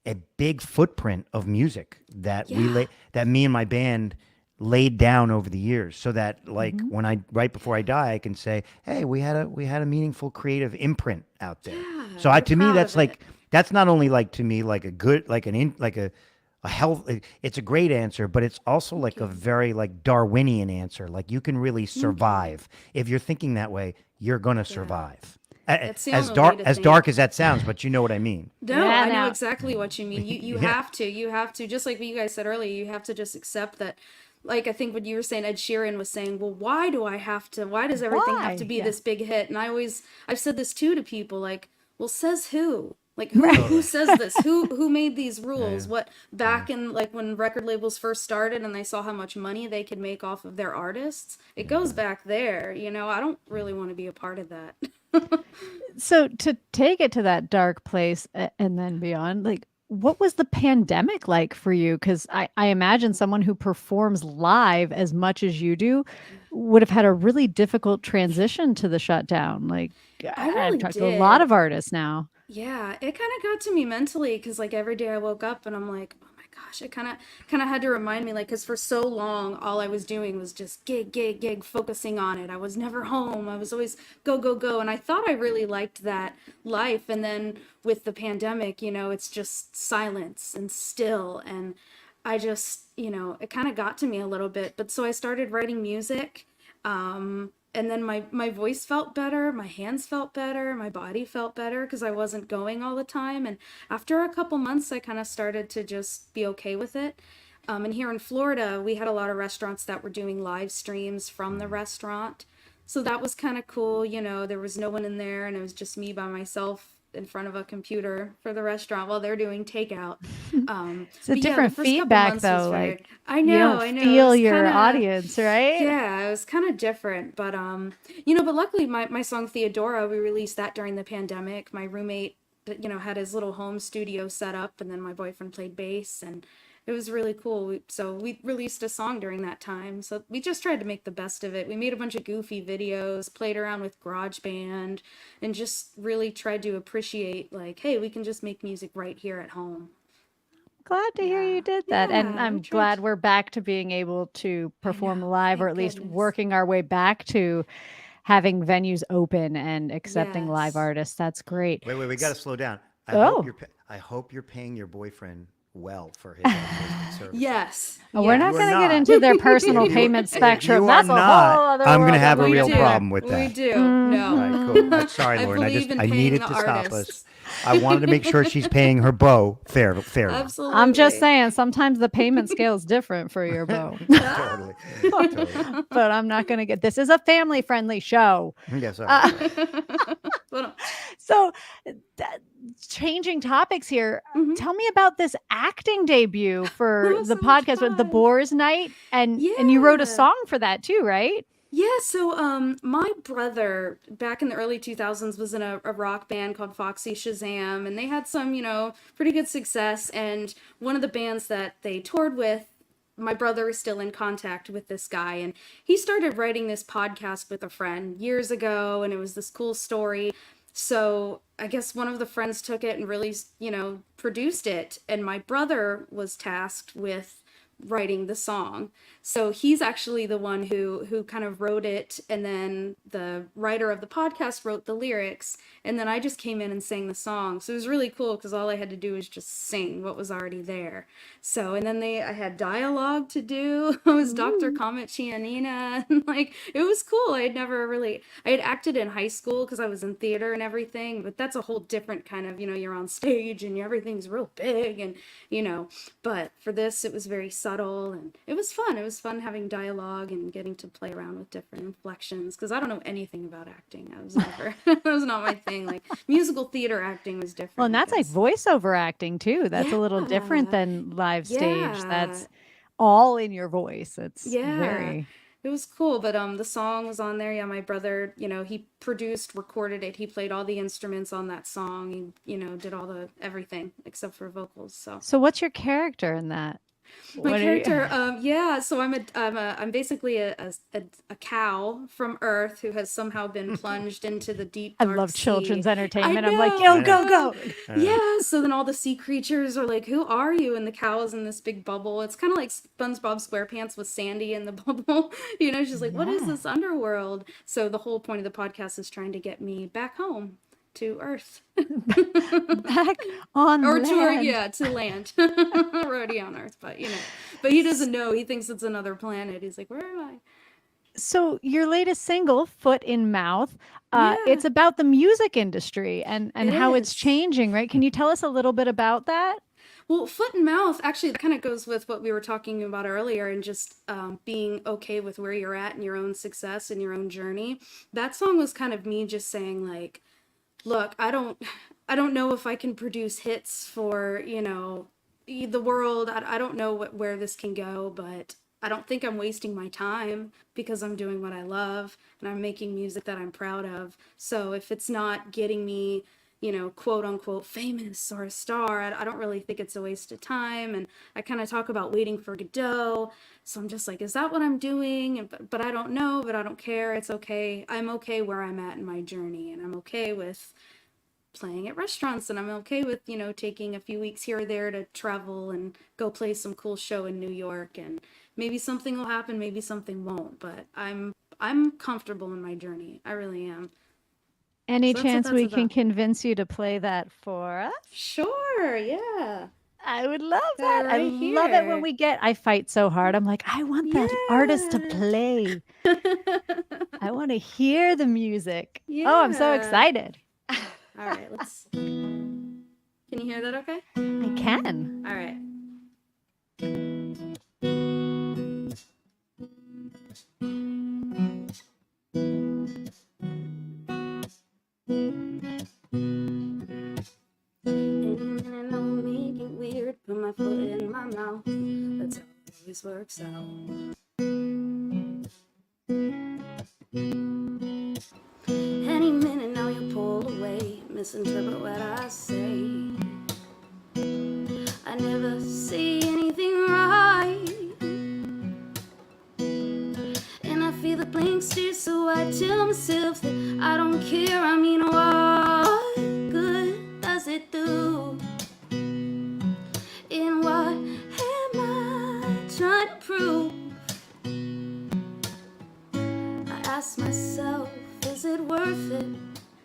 a big footprint of music that Yeah. that me and my band laid down over the years, so that like Mhm. when I right before I die, I can say, hey, we had a meaningful creative imprint out there. So Yeah, you're to me, proud that's of it. like that's not only like to me like a good like a health. It's a great answer, but it's also like a you. very like Darwinian answer. Like you can really Thank you. survive if you're thinking that way. You're gonna Yeah. survive. That's the As only way dark to as think. dark as that sounds, but you know what I mean. No, Yeah, I know now exactly what you mean. You Yeah. you have to, just like what you guys said earlier, you have to just accept that. Like, I think what you were saying, Ed Sheeran was saying, well, why does everything have to why? be Yeah. this big hit? And I've said this too to people, like, well, says who? Like, who Right. who says this? Who made these Yeah, rules? What, back in like when record labels first started and they saw how much money they could make off of their artists? It goes back there, I don't really want to be a part of that. So to take it to that dark place and then beyond, like what was the pandemic like for you? Because I imagine someone who performs live as much as you do would have had a really difficult transition to the shutdown. Like I I've really talked to a lot did. of artists now. Yeah, it kind of got to me mentally, because like every day I woke up and I'm like, oh my gosh, it kind of had to remind me, like, because for so long all I was doing was just gig, gig, gig, focusing on it. I was never home. I was always go, go, go, and I thought I really liked that life. And then with the pandemic, it's just silence and still, and I just, it kind of got to me a little bit. But so I started writing music. And then my voice felt better, my hands felt better, my body felt better, because I wasn't going all the time. And after a couple months, I kind of started to just be okay with it. And here in Florida, we had a lot of restaurants that were doing live streams from the restaurant. So that was kind of cool. There was no one in there, and it was just me by myself in front of a computer for the restaurant while they're doing takeout. It's a But yeah, the different first couple feedback months was though. very. Like I you know, don't I know. It feel was your kind of. audience, right? Yeah, it was kind of different, but but luckily my song Theodora, we released that during the pandemic. My roommate, had his little home studio set up, and then my boyfriend played bass, and it was really cool. So we released a song during that time. So we just tried to make the best of it. We made a bunch of goofy videos, played around with GarageBand, and just really tried to appreciate, like, hey, we can just make music right here at home. Glad to hear Yeah, you did that. And yeah, we I'm tried. glad we're back to being able to I perform know, live, or thank at least goodness. working our way back to having venues open and accepting live Yes. artists. That's great. Wait, we got to slow down. Oh, I hope you're paying your boyfriend well for his service. Yes. oh, we're If not you are going to get not, into their personal if you payment if spectrum. you are That's a whole not, other I'm world gonna that have a we We real do. do. problem with We that. do. All No. right, cool. Mhm. I'm sorry, I Lauren. believe in I paying needed the to stop us. artists. I wanted to make sure she's paying her beau fairly. I'm just Absolutely. saying, sometimes the payment scale is different for your bow. Totally, totally. But I'm not going to get this is a family friendly show. Yeah, sorry. Well, So, that, changing topics here, mhm. tell me about this acting debut It for was the so much podcast with the fun. Boars Night, and you wrote a Yeah. song for that too, right? Yeah, so my brother back in the early 2000s was in a rock band called Foxy Shazam, and they had some, pretty good success, and one of the bands that they toured with my brother is still in contact with this guy, and he started writing this podcast with a friend years ago, and it was this cool story. So I guess one of the friends took it and really, produced it, and my brother was tasked with writing the song. So he's actually the one who kind of wrote it, and then the writer of the podcast wrote the lyrics, and then I just came in and sang the song. So it was really cool because all I had to do was just sing what was already there. So, and then I had dialogue to do. I was Dr. Comet Chianina, and it was cool. I had acted in high school because I was in theater and everything, but that's a whole different kind of, you're on stage and everything's real big, and but for this it was very subtle, and it was fun. It was fun having dialogue and getting to play around with different inflections, because I don't know anything about acting. I was never that was not my thing. Like musical theater acting was different. Well, and that's like voiceover acting too. That's a little different Yeah. than live stage. Yeah. That's all in your voice. It's Yeah. very It was cool, but the song was on there. Yeah, my brother, he produced, recorded it. He played all the instruments on that song. He, did all the everything except for vocals. So So what's your character in that? my What are you- character, so I'm basically a cow from Earth who has somehow been plunged into the deep I dark love sea. children's I entertainment. I'm like, know. yo, go. Yeah, so then all the sea creatures are like, who are you? And the cow is in this big bubble. It's kind of like SpongeBob SquarePants with Sandy in the bubble. She's like, what is this underworld? So the whole point of the podcast is trying to get me back home to Earth. Back on Or land. to land. We're already on Earth, but but he doesn't know. He thinks it's another planet. He's like, where am I? So your latest single, Foot in Mouth, Yeah. it's about the music industry and It how it's is. changing, right? Can you tell us a little bit about that? Well, foot and mouth actually kind of goes with what we were talking about earlier, and just being okay with where you're at and your own success and your own journey. That song was kind of me just saying like, look, I don't know if I can produce hits for, the world. I don't know where this can go, but I don't think I'm wasting my time because I'm doing what I love and I'm making music that I'm proud of. So if it's not getting me, quote unquote famous or a star, I don't really think it's a waste of time. And I kind of talk about waiting for Godot. So I'm just like, is that what I'm doing? But I don't know, but I don't care. It's okay. I'm okay where I'm at in my journey, and I'm okay with playing at restaurants, and I'm okay with, taking a few weeks here or there to travel and go play some cool show in New York, and maybe something will happen, maybe something won't, but I'm comfortable in my journey. I really am. Any So that's what chance that's we can about. convince you to play that for us? Sure, yeah. I would love They're that. I right love it when here. I fight so hard. I'm like, I want that artist to play. I want to hear the music. Oh, I'm so Yeah. excited. All right, can you hear that okay? I can. All right. And I'm making weird, put my foot in my mouth. That's how it always works out. Any minute now you pull away, misinterpret what I say. I never see anything right, and I feel the blank stare, so I tell myself that I don't care. I mean, what good does it do? And what am I trying to prove? I ask myself, is it worth it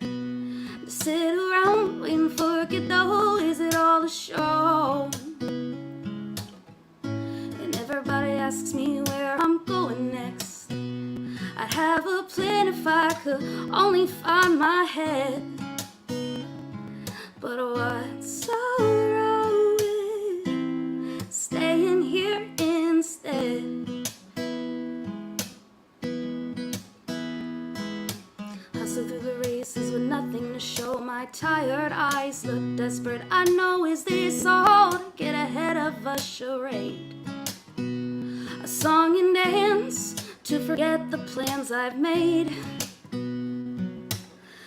to sit around waiting for Godot? Is it all a show? And everybody asks me where I'm going next. I'd have a plan if I could only find my head. But what's so wrong with staying here instead? Hustle through the races with nothing to show. My tired eyes look desperate. I know, is this all to get ahead of a charade? A song and dance to forget the plans I've made.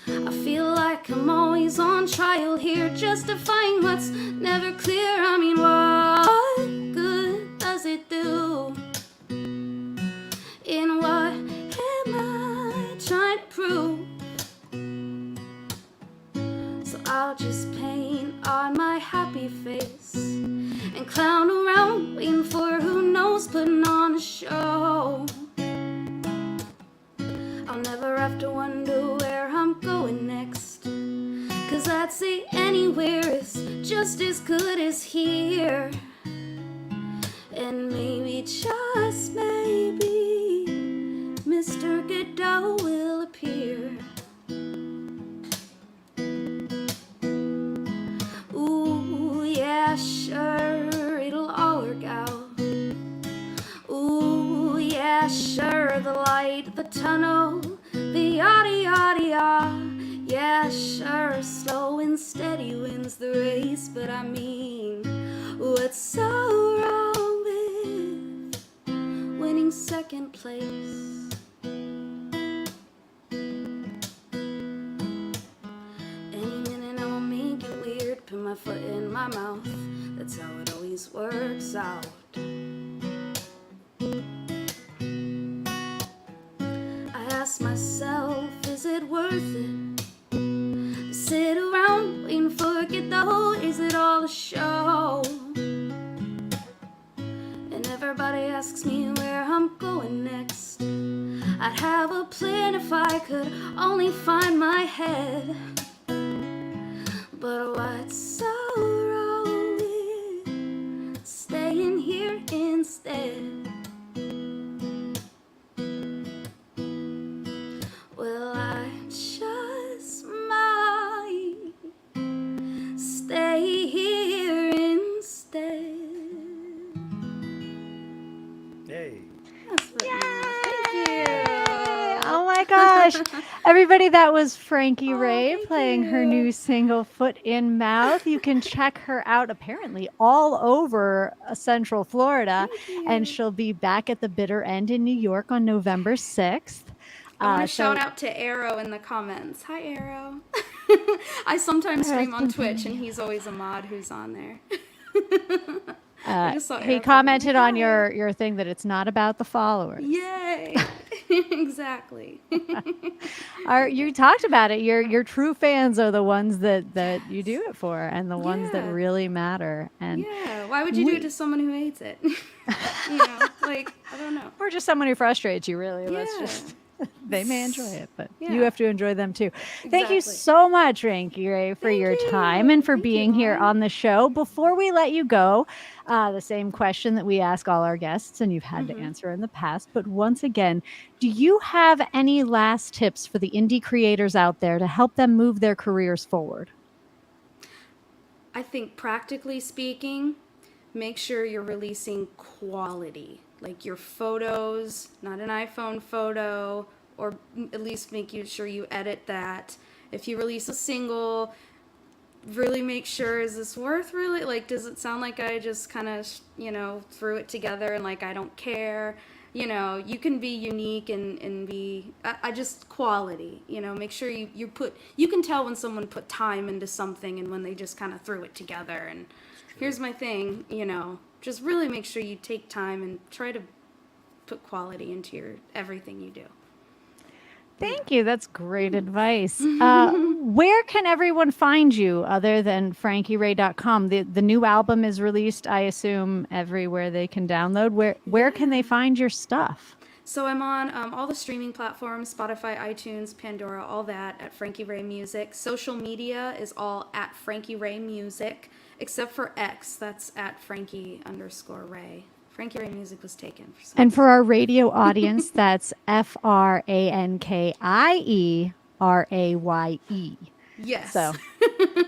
I feel like I'm always on trial here, justifying what's never clear. I mean, what good does it do? roof. So I'll just paint on my happy face and clown around, waiting for who knows, putting on a show. I'll never have to wonder where I'm going next, 'cause I'd say anywhere is just as good as here. And maybe, just maybe, Mr. Godot will appear. Ooh, yeah, sure, it'll all work out. Ooh, yeah, sure, the light, the tunnel, the yada yada yada. Yeah, sure, slow and steady wins the race, but I mean, what's so wrong with winning second place? Any minute I will make it weird, put my foot in my mouth. That's how it always works out. I ask myself, is it worth it? Sit around waiting for Godot, is it all a show? And everybody asks me where I'm going next. I'd have a plan if I could only find my head. But what's so wrong with staying here instead? Well, I just might stay here instead. Hey. That's what Oh my gosh. Everybody, that was Frankie Oh, Ray thank playing her you. new single, Foot in Mouth. You can check her out apparently all over Central Florida. Thank And you. she'll be back at the Bitter End in New York on November 6th. I want to so- shout out to Arrow in the comments. Hi, Arrow. I sometimes stream on Twitch, and he's always a mod who's on there. I just saw he Arrow commented on comment. your thing that it's not about the followers. Yay! Exactly. You talked about it. Your true fans are the ones that you do it for, and the ones that Yeah. really matter. And Yeah. Why would you do it to someone who hates it? You know, like, I don't know. or just someone who frustrates you. Really, that's Yeah. just they may enjoy it, but you Yeah. have to enjoy them too. Thank you Exactly. so much, Ranky Ray, for Thank your you. time and for Thank you, being here Lauren. on the show. Before we let you go, the same question that we ask all our guests, and you've had to answer in the past. But once again, do you have any last tips for the indie creators out there to help them move their careers forward? I think practically speaking, make sure you're releasing quality, like your photos, not an iPhone photo, or at least sure you edit that. If you release a single, really make sure, is this worth really, like, does it sound like I just kind of, threw it together and like I don't care? You can be unique and be, I just quality, make sure you can tell when someone put time into something and when they just kind of threw it together. And here's my thing, just really make sure you take time and try to put quality into your everything you do. Thank you. That's great advice. Where can everyone find you other than frankieray.com? The new album is released, I assume, everywhere they can download. Where can they find your stuff? So I'm on all the streaming platforms, Spotify, iTunes, Pandora, all that, at Frankie Ray Music. Social media is all at Frankie Ray Music, except for X. That's at Frankie_Ray. Frankie Ray Music was taken. For some And for our radio audience, that's FrankieRaye. Yes. So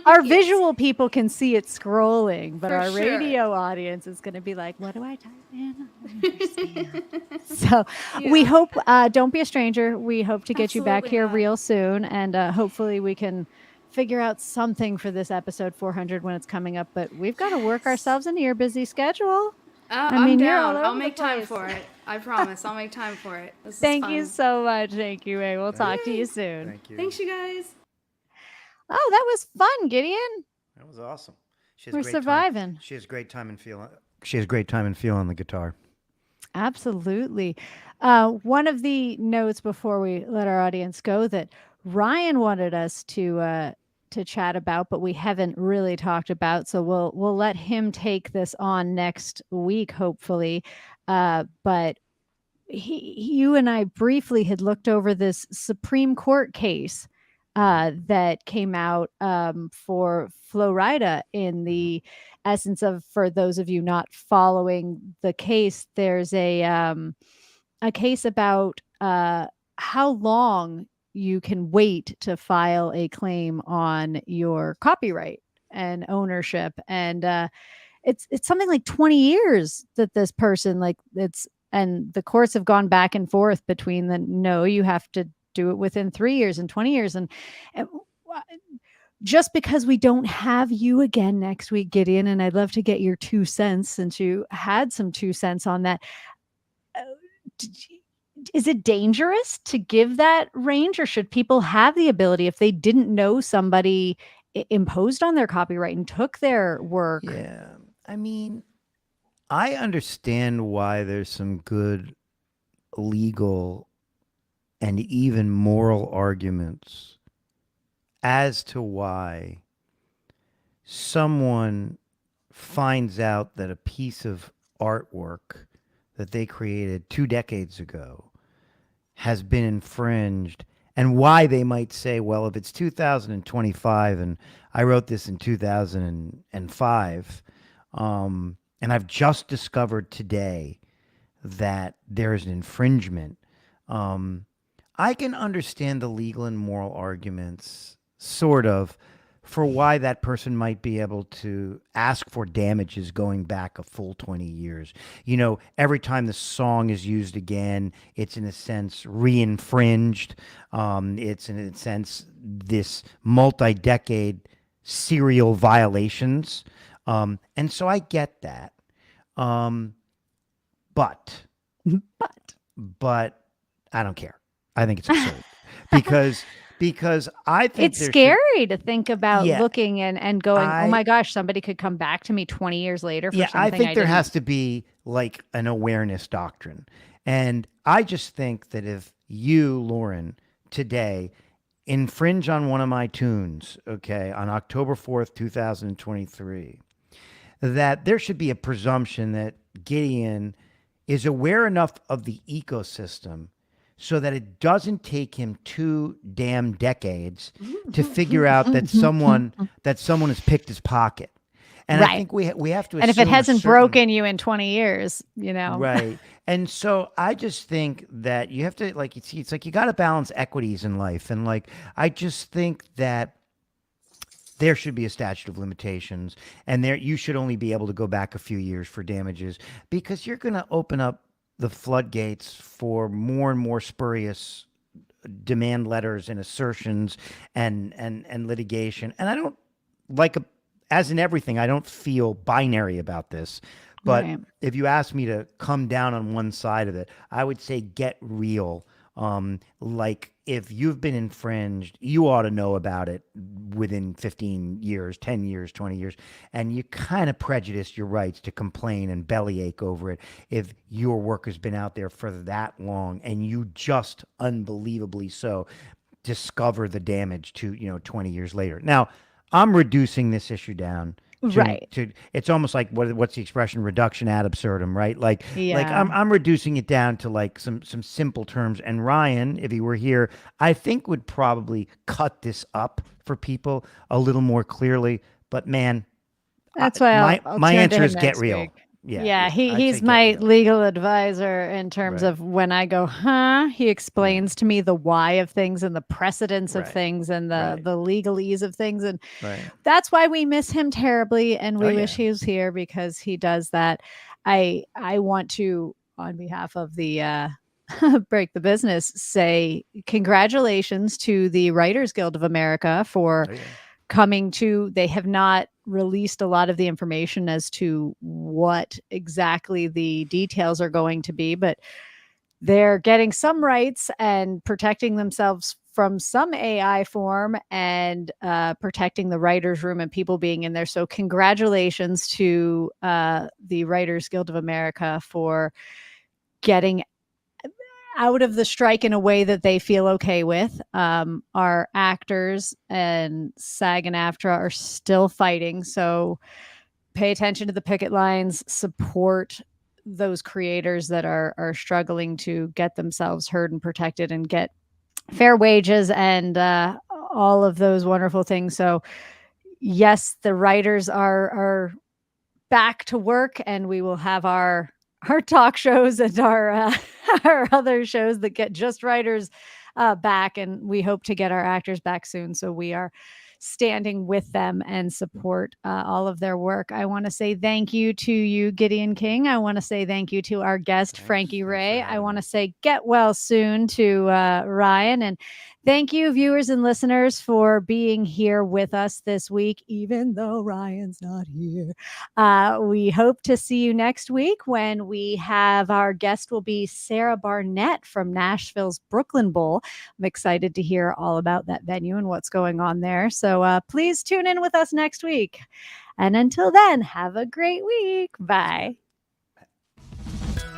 our visual people can see it scrolling, but For our sure. radio audience is going to be like, what do I type in? I don't understand. So we hope, don't be a stranger. We hope to get you back Absolutely here not. real soon. And hopefully we can figure out something for this episode 400 when it's coming up. But we've got to work ourselves into your busy schedule. I'm mean, you're all down. over I'll the make time place. for it. I promise. I'll make time for it. This is Thank fun. you so much. Thank you, Ray. We'll talk to you soon. Thank you. Thanks, you guys. Oh, that was fun, Gideon. That was awesome. She has We're great surviving. Time. She has great time and feel. She has great time and feel on the guitar. Absolutely. One of the notes before we let our audience go that Ryan wanted us to chat about, but we haven't really talked about. So we'll let him take this on next week, hopefully. But you and I briefly had looked over this Supreme Court case that came out for Florida in the essence of, for those of you not following the case, there's a case about how long you can wait to file a claim on your copyright and ownership. And it's something like 20 years that this person, like, and the courts have gone back and forth between the no, you have to do it within 3 years and 20 years. And just because we don't have you again next week, Gideon, and I'd love to get your 2 cents since you had some 2 cents on that. Is it dangerous to give that range, or should people have the ability, if they didn't know somebody imposed on their copyright and took their work? Yeah. I mean, I understand why there's some good legal and even moral arguments as to why someone finds out that a piece of artwork that they created 2 decades ago has been infringed, and why they might say, well, if it's 2025 and I wrote this in 2005, and I've just discovered today that there's an infringement, I can understand the legal and moral arguments, sort of, for why that person might be able to ask for damages going back a full 20 years. You know, every time the song is used again, it's in a sense re-infringed. It's in a sense this multi-decade serial violations. And so I get that. But I don't care. I think it's absurd because I think it's scary to think about looking and going, oh my gosh, somebody could come back to me 20 years later for something I think there has to be like an awareness doctrine. And I just think that if you, Lauren, today infringe on one of my tunes, okay, on October 4th, 2023, that there should be a presumption that Gideon is aware enough of the ecosystem so that it doesn't take him 2 damn decades to figure out that someone has picked his pocket. And I think we have to assume, and if it hasn't broken you in 20 years, you know. Right. And so I just think that you have to, like, it's like you got to balance equities in life. And like, I just think that there should be a statute of limitations, and there you should only be able to go back a few years for damages, because you're going to open up the floodgates for more and more spurious demand letters and assertions and litigation. And I don't as in everything, I don't feel binary about this. But if you ask me to come down on one side of it, I would say get real. Like, if you've been infringed, you ought to know about it within 15 years, 10 years, 20 years, and you kind of prejudice your rights to complain and bellyache over it if your work has been out there for that long and you just unbelievably so discover the damage 20 years later. Now, I'm reducing this issue down. It's almost like what's the expression, reduction ad absurdum, right? Like I'm reducing it down to like some simple terms. And Ryan, if he were here, I think would probably cut this up for people a little more clearly. But man, that's why my answer is get real. Week. Yeah, he's my legal advisor in terms of when I go, he explains to me the why of things and the precedence of things and the legalese of things. And that's why we miss him terribly. And we wish he was here, because he does that. I want to, on behalf of the Break the Business, say congratulations to the Writers Guild of America for coming to, they have not released a lot of the information as to what exactly the details are going to be, but they're getting some rights and protecting themselves from some AI form and protecting the writer's room and people being in there. So congratulations to the Writers Guild of America for getting out of the strike in a way that they feel okay with. Our actors and SAG and AFTRA are still fighting. So pay attention to the picket lines, support those creators that are struggling to get themselves heard and protected and get fair wages and all of those wonderful things. So yes, the writers are back to work, and we will have our talk shows and our our other shows that get just writers back, and we hope to get our actors back soon. So we are standing with them and support all of their work. I want to say thank you to you, Gideon King. I want to say thank you to our guest, Frankie Ray. I want to say get well soon to Ryan. And thank you, viewers and listeners, for being here with us this week, even though Ryan's not here. We hope to see you next week when we have our guest will be Sarah Barnett from Nashville's Brooklyn Bowl. I'm excited to hear all about that venue and what's going on there. So please tune in with us next week. And until then, have a great week. Bye.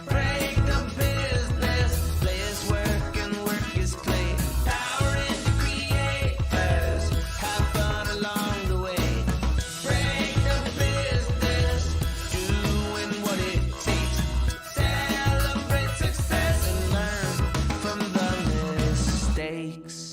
Break the business, place work and work is play. Power into creators, have fun along the way. Break the business, doing what it takes. Celebrate success and learn from the mistakes.